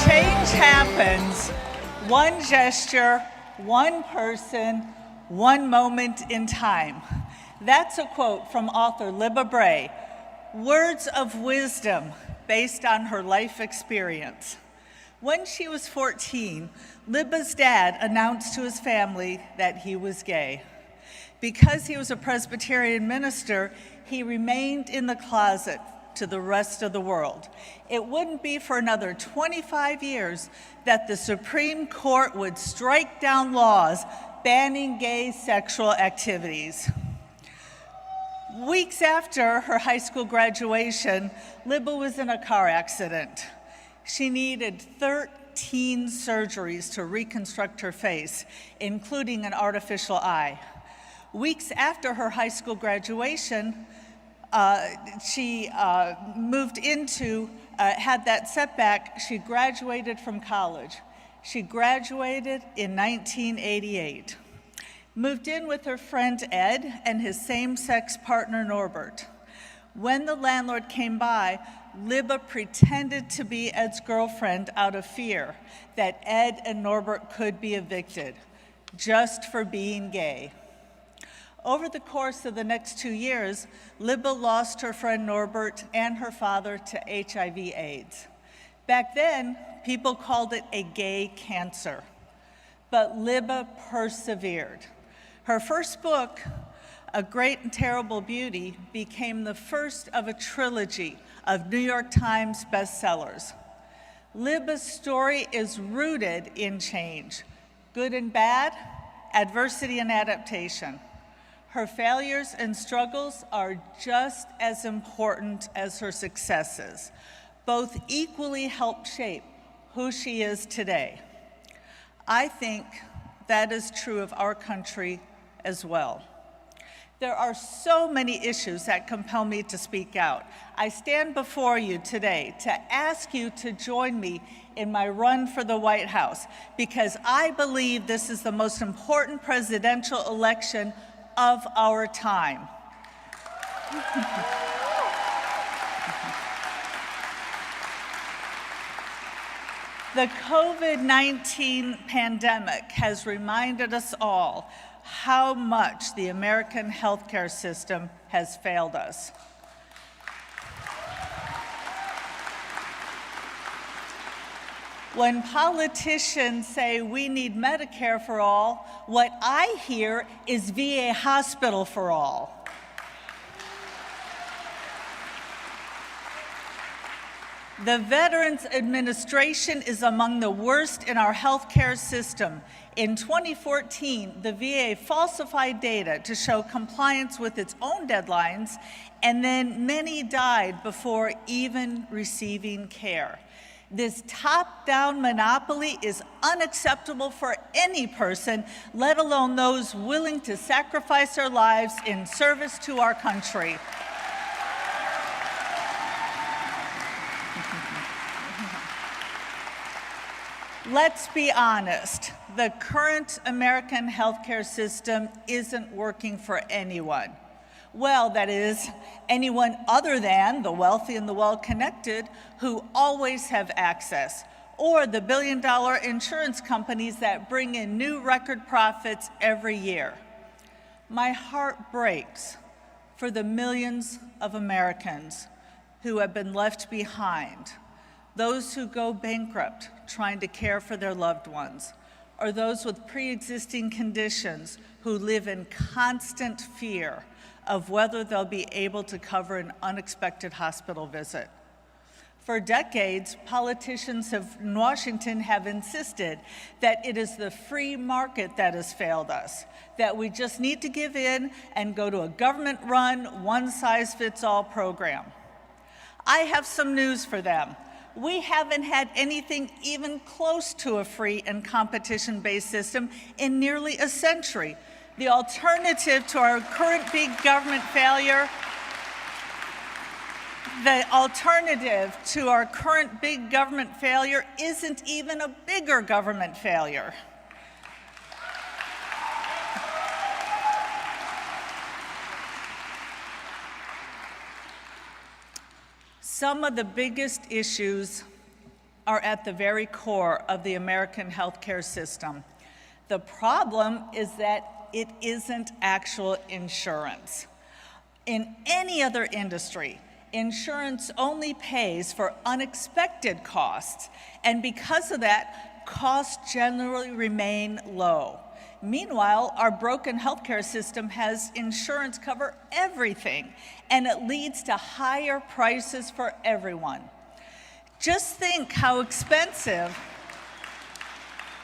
Change happens, one gesture, one person, one moment in time. That's a quote from author Libba Bray, words of wisdom based on her life experience. When she was 14, Libba's dad announced to his family that he was gay. Because he was a Presbyterian minister, he remained in the closet to the rest of the world. It wouldn't be for another 25 years that the Supreme Court would strike down laws banning gay sexual activities. Weeks after her high school graduation, Libba was in a car accident. She needed 13 surgeries to reconstruct her face, including an artificial eye. Weeks after her high school graduation, she had that setback. She graduated from college. She graduated in 1988. Moved in with her friend Ed and his same-sex partner Norbert. When the landlord came by, Libba pretended to be Ed's girlfriend out of fear that Ed and Norbert could be evicted, just for being gay. Over the course of the next 2 years, Libba lost her friend Norbert and her father to HIV/AIDS. Back then, people called it a gay cancer, but Libba persevered. Her first book, A Great and Terrible Beauty, became the first of a trilogy of New York Times bestsellers. Libba's story is rooted in change, good and bad, adversity and adaptation. Her failures and struggles are just as important as her successes. Both equally help shape who she is today. I think that is true of our country as well. There are so many issues that compel me to speak out. I stand before you today to ask you to join me in my run for the White House because I believe this is the most important presidential election of our time. The COVID-19 pandemic has reminded us all how much the American healthcare system has failed us. When politicians say we need Medicare for all, what I hear is VA hospital for all. The Veterans Administration is among the worst in our healthcare system. In 2014, the VA falsified data to show compliance with its own deadlines, and then many died before even receiving care. This top-down monopoly is unacceptable for any person, let alone those willing to sacrifice their lives in service to our country. Let's be honest, the current American healthcare system isn't working for anyone. Well, that is, anyone other than the wealthy and the well-connected who always have access, or the billion-dollar insurance companies that bring in new record profits every year. My heart breaks for the millions of Americans who have been left behind, those who go bankrupt trying to care for their loved ones, or those with pre-existing conditions who live in constant fear of whether they'll be able to cover an unexpected hospital visit. For decades, politicians in Washington have insisted that it is the free market that has failed us, that we just need to give in and go to a government-run, one-size-fits-all program. I have some news for them. We haven't had anything even close to a free and competition-based system in nearly a century. The alternative to our current big government failure, isn't even a bigger government failure. Some of the biggest issues are at the very core of the American healthcare system. The problem is that it isn't actual insurance. In any other industry, insurance only pays for unexpected costs, and because of that, costs generally remain low. Meanwhile, our broken healthcare system has insurance cover everything, and it leads to higher prices for everyone. Just think how expensive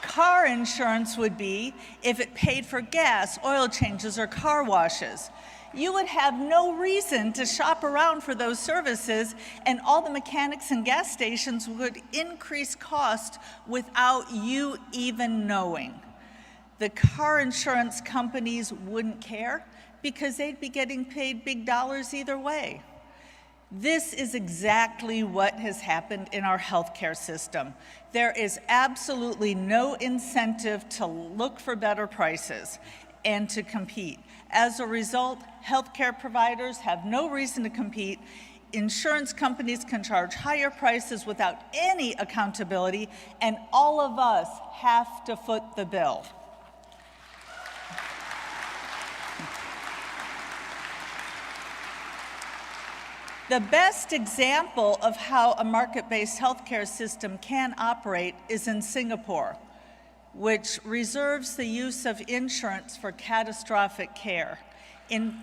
car insurance would be if it paid for gas, oil changes, or car washes. You would have no reason to shop around for those services, and all the mechanics and gas stations would increase cost without you even knowing. The car insurance companies wouldn't care because they'd be getting paid big dollars either way. This is exactly what has happened in our healthcare system. There is absolutely no incentive to look for better prices and to compete. As a result, healthcare providers have no reason to compete. Insurance companies can charge higher prices without any accountability, and all of us have to foot the bill. The best example of how a market-based healthcare system can operate is in Singapore, which reserves the use of insurance for catastrophic care. In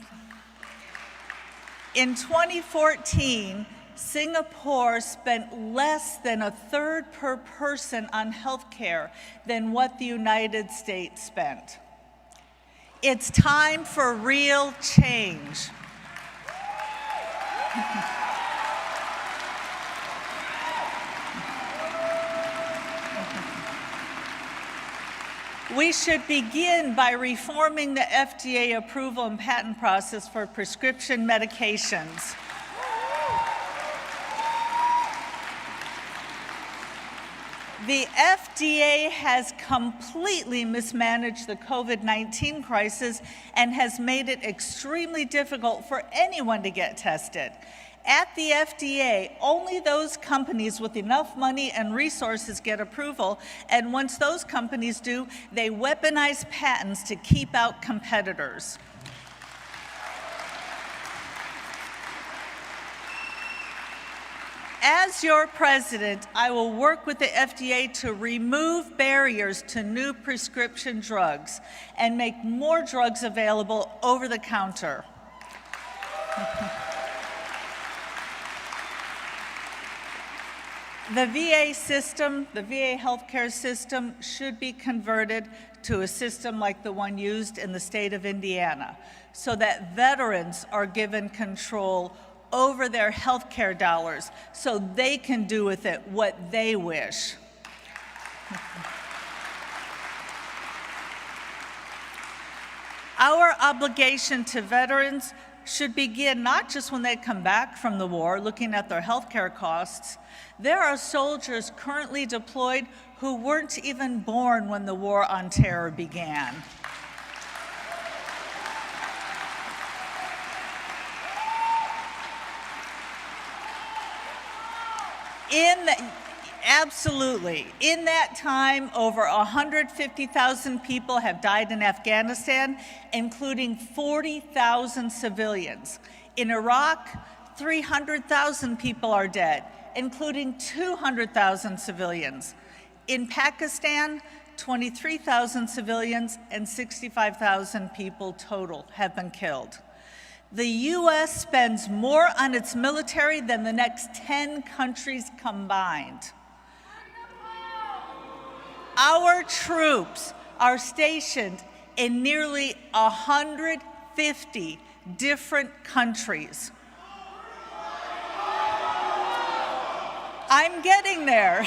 2014, Singapore spent less than a third per person on healthcare than what the United States spent. It's time for real change. We should begin by reforming the FDA approval and patent process for prescription medications. The FDA has completely mismanaged the COVID-19 crisis and has made it extremely difficult for anyone to get tested. At the FDA, only those companies with enough money and resources get approval, and once those companies do, they weaponize patents to keep out competitors. As your president, I will work with the FDA to remove barriers to new prescription drugs and make more drugs available over the counter. The VA system, the VA healthcare system, should be converted to a system like the one used in the state of Indiana, so that veterans are given control over their healthcare dollars so they can do with it what they wish. Our obligation to veterans should begin not just when they come back from the war, looking at their healthcare costs. There are soldiers currently deployed who weren't even born when the war on terror began. Absolutely. In that time, over 150,000 people have died in Afghanistan, including 40,000 civilians. In Iraq, 300,000 people are dead, including 200,000 civilians. In Pakistan, 23,000 civilians and 65,000 people total have been killed. The U.S. spends more on its military than the next 10 countries combined. Our troops are stationed in nearly 150 different countries. I'm getting there.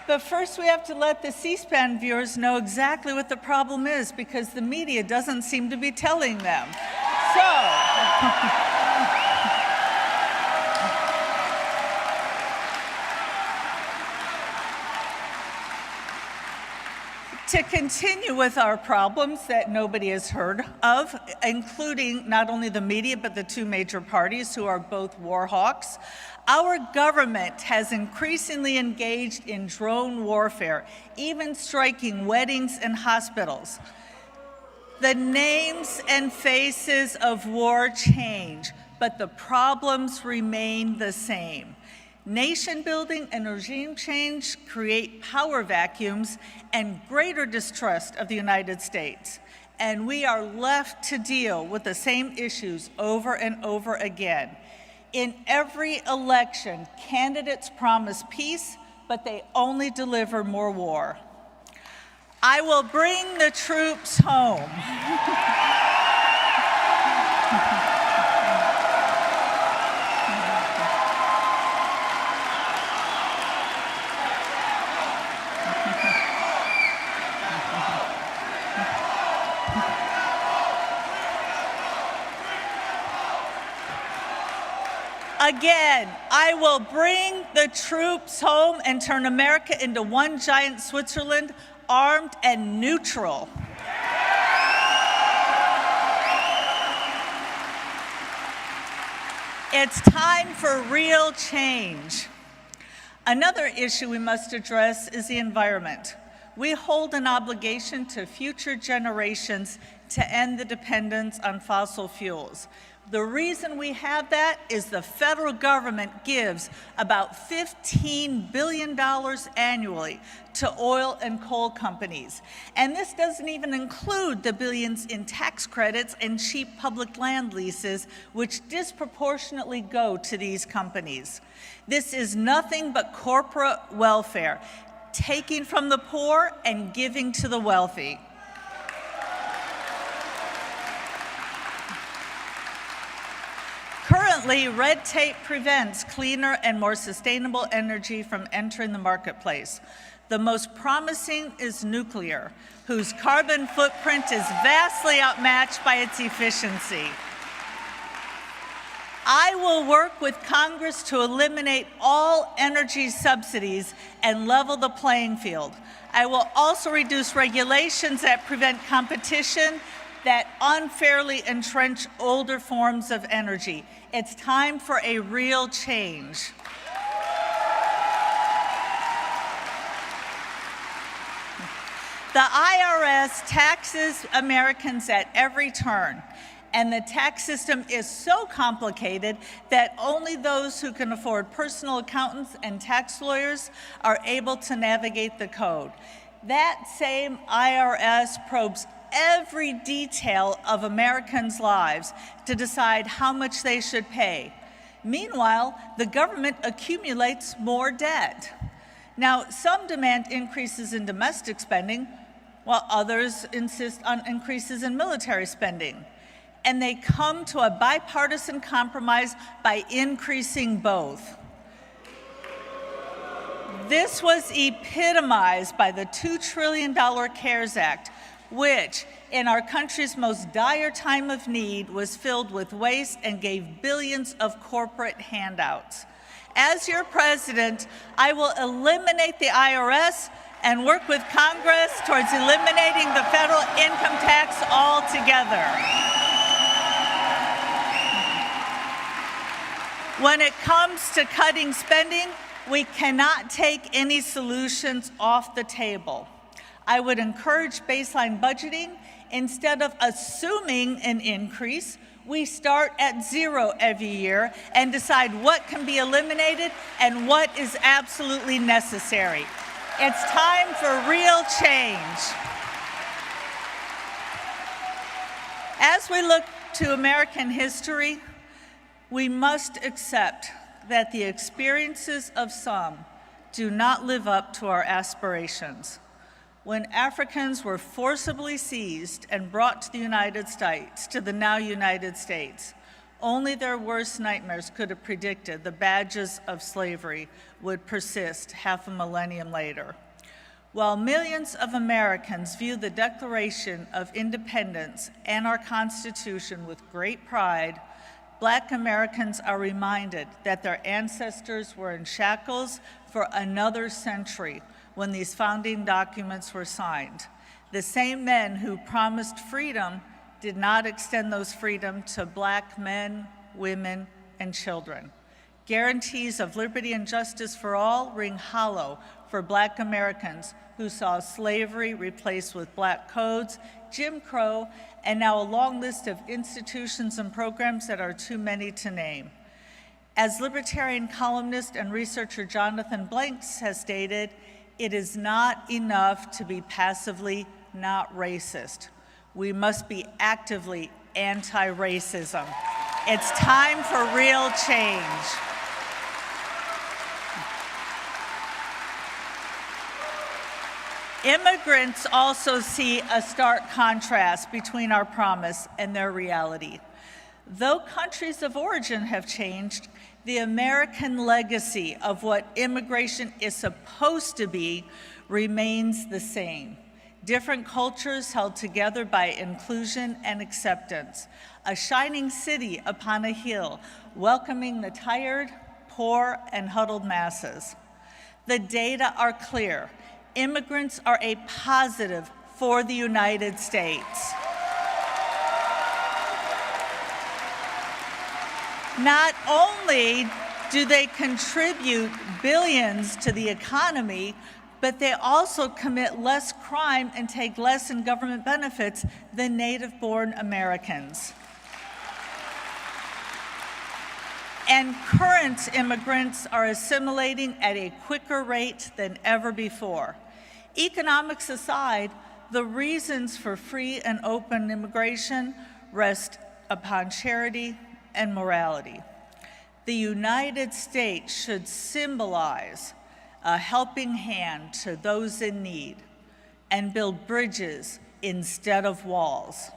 But first we have to let the C-SPAN viewers know exactly what the problem is, because the media doesn't seem to be telling them. To continue with our problems that nobody has heard of, including not only the media, but the two major parties who are both war hawks, our government has increasingly engaged in drone warfare, even striking weddings and hospitals. The names and faces of war change, but the problems remain the same. Nation building and regime change create power vacuums and greater distrust of the United States. And we are left to deal with the same issues over and over again. In every election, candidates promise peace, but they only deliver more war. I will bring the troops home. Again, I will bring the troops home and turn America into one giant Switzerland, armed and neutral. It's time for real change. Another issue we must address is the environment. We hold an obligation to future generations to end the dependence on fossil fuels. The reason we have that is the federal government gives about $15 billion annually to oil and coal companies. And this doesn't even include the billions in tax credits and cheap public land leases, which disproportionately go to these companies. This is nothing but corporate welfare, taking from the poor and giving to the wealthy. Currently, red tape prevents cleaner and more sustainable energy from entering the marketplace. The most promising is nuclear, whose carbon footprint is vastly outmatched by its efficiency. I will work with Congress to eliminate all energy subsidies and level the playing field. I will also reduce regulations that prevent competition that unfairly entrench older forms of energy. It's time for a real change. The IRS taxes Americans at every turn, and the tax system is so complicated that only those who can afford personal accountants and tax lawyers are able to navigate the code. That same IRS probes every detail of Americans' lives to decide how much they should pay. Meanwhile, the government accumulates more debt. Now, some demand increases in domestic spending, while others insist on increases in military spending. And they come to a bipartisan compromise by increasing both. This was epitomized by the $2 trillion CARES Act, which, in our country's most dire time of need, was filled with waste and gave billions of corporate handouts. As your president, I will eliminate the IRS and work with Congress towards eliminating the federal income tax altogether. When it comes to cutting spending, we cannot take any solutions off the table. I would encourage baseline budgeting. Instead of assuming an increase, we start at zero every year and decide what can be eliminated and what is absolutely necessary. It's time for real change. As we look to American history, we must accept that the experiences of some do not live up to our aspirations. When Africans were forcibly seized and brought to the United States, to the now United States, only their worst nightmares could have predicted the badges of slavery would persist half a millennium later. While millions of Americans view the Declaration of Independence and our Constitution with great pride, Black Americans are reminded that their ancestors were in shackles for another century when these founding documents were signed. The same men who promised freedom did not extend those freedoms to Black men, women, and children. Guarantees of liberty and justice for all ring hollow for Black Americans who saw slavery replaced with Black codes, Jim Crow, and now a long list of institutions and programs that are too many to name. As libertarian columnist and researcher Jonathan Blanks has stated, it is not enough to be passively not racist. We must be actively anti-racism. It's time for real change. Immigrants also see a stark contrast between our promise and their reality. Though countries of origin have changed, the American legacy of what immigration is supposed to be remains the same. Different cultures held together by inclusion and acceptance. A shining city upon a hill, welcoming the tired, poor, and huddled masses. The data are clear. Immigrants are a positive for the United States. Not only do they contribute billions to the economy, but they also commit less crime and take less in government benefits than native-born Americans. And current immigrants are assimilating at a quicker rate than ever before. Economics aside, the reasons for free and open immigration rest upon charity and morality. The United States should symbolize a helping hand to those in need and build bridges instead of walls.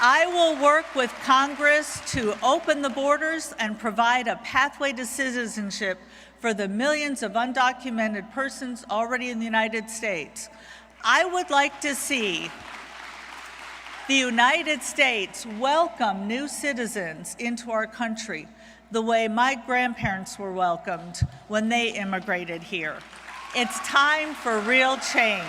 I will work with Congress to open the borders and provide a pathway to citizenship for the millions of undocumented persons already in the United States. I would like to see the United States welcome new citizens into our country the way my grandparents were welcomed when they immigrated here. It's time for real change.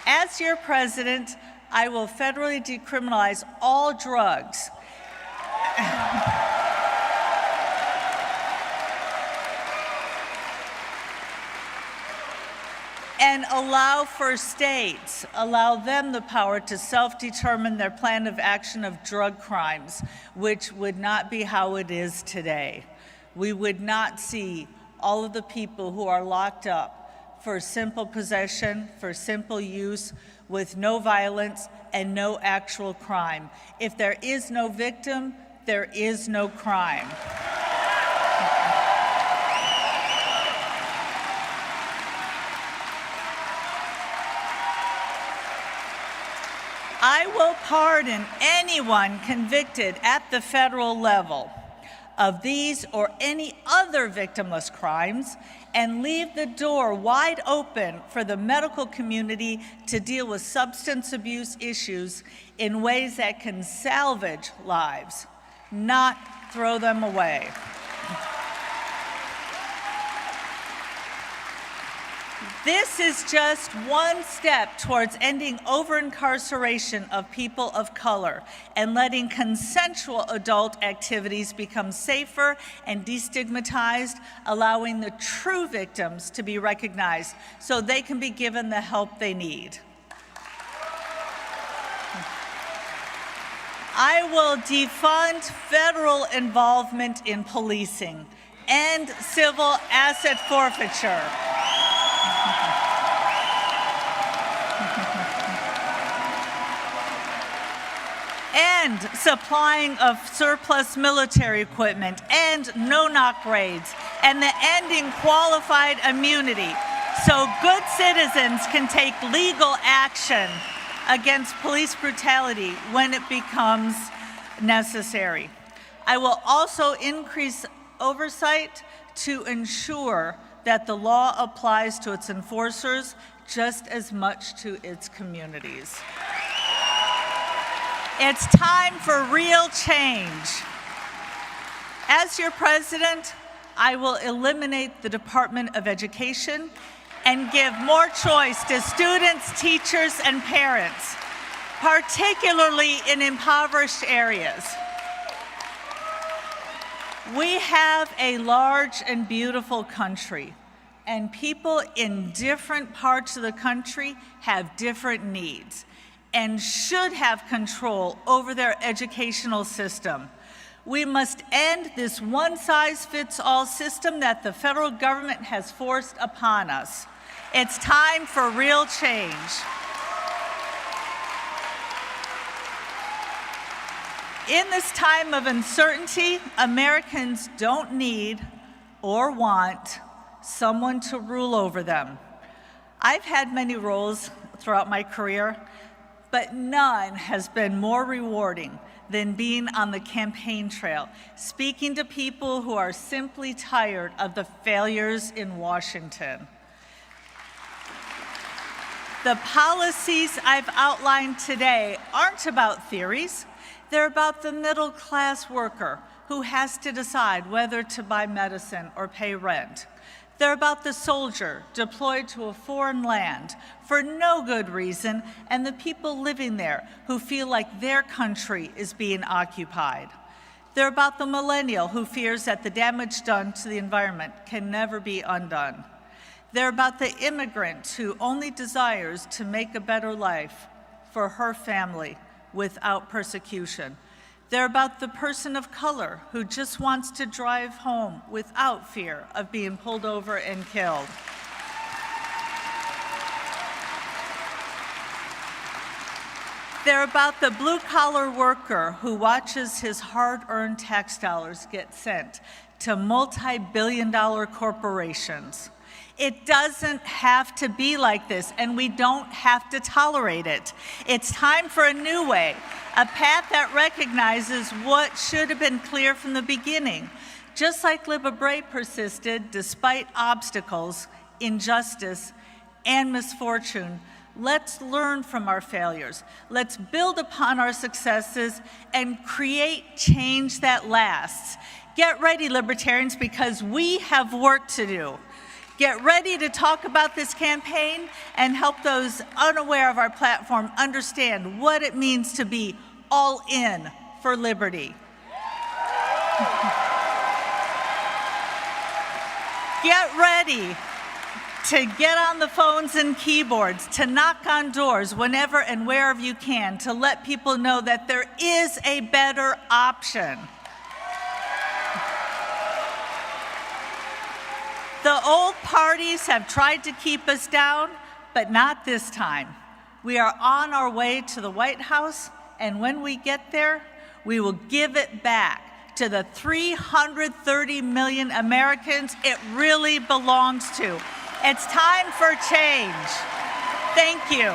As your president, I will federally decriminalize all drugs. And allow for states, allow them the power to self-determine their plan of action of drug crimes, which would not be how it is today. We would not see all of the people who are locked up for simple possession, for simple use, with no violence and no actual crime. If there is no victim, there is no crime. I will pardon anyone convicted at the federal level of these or any other victimless crimes and leave the door wide open for the medical community to deal with substance abuse issues in ways that can salvage lives, not throw them away. This is just one step towards ending over-incarceration of people of color and letting consensual adult activities become safer and destigmatized, allowing the true victims to be recognized so they can be given the help they need. I will defund federal involvement in policing and civil asset forfeiture. And supplying of surplus military equipment and no-knock raids, and the ending qualified immunity so good citizens can take legal action against police brutality when it becomes necessary. I will also increase oversight to ensure that the law applies to its enforcers just as much to its communities. It's time for real change. As your president, I will eliminate the Department of Education and give more choice to students, teachers, and parents, particularly in impoverished areas. We have a large and beautiful country, and people in different parts of the country have different needs and should have control over their educational system. We must end this one-size-fits-all system that the federal government has forced upon us. It's time for real change. In this time of uncertainty, Americans don't need or want someone to rule over them. I've had many roles throughout my career, but none has been more rewarding than being on the campaign trail, speaking to people who are simply tired of the failures in Washington. The policies I've outlined today aren't about theories. They're about the middle-class worker who has to decide whether to buy medicine or pay rent. They're about the soldier deployed to a foreign land for no good reason and the people living there who feel like their country is being occupied. They're about the millennial who fears that the damage done to the environment can never be undone. They're about the immigrant who only desires to make a better life for her family without persecution. They're about the person of color who just wants to drive home without fear of being pulled over and killed. They're about the blue-collar worker who watches his hard-earned tax dollars get sent to multi-billion-dollar corporations. It doesn't have to be like this, and we don't have to tolerate it. It's time for a new way, a path that recognizes what should have been clear from the beginning. Just like Libertarian persisted despite obstacles, injustice, and misfortune, let's learn from our failures. Let's build upon our successes and create change that lasts. Get ready, Libertarians, because we have work to do. Get ready to talk about this campaign and help those unaware of our platform understand what it means to be all in for liberty. Get ready to get on the phones and keyboards, to knock on doors whenever and wherever you can, to let people know that there is a better option. The old parties have tried to keep us down, but not this time. We are on our way to the White House, and when we get there, we will give it back to the 330 million Americans it really belongs to. It's time for change. Thank you.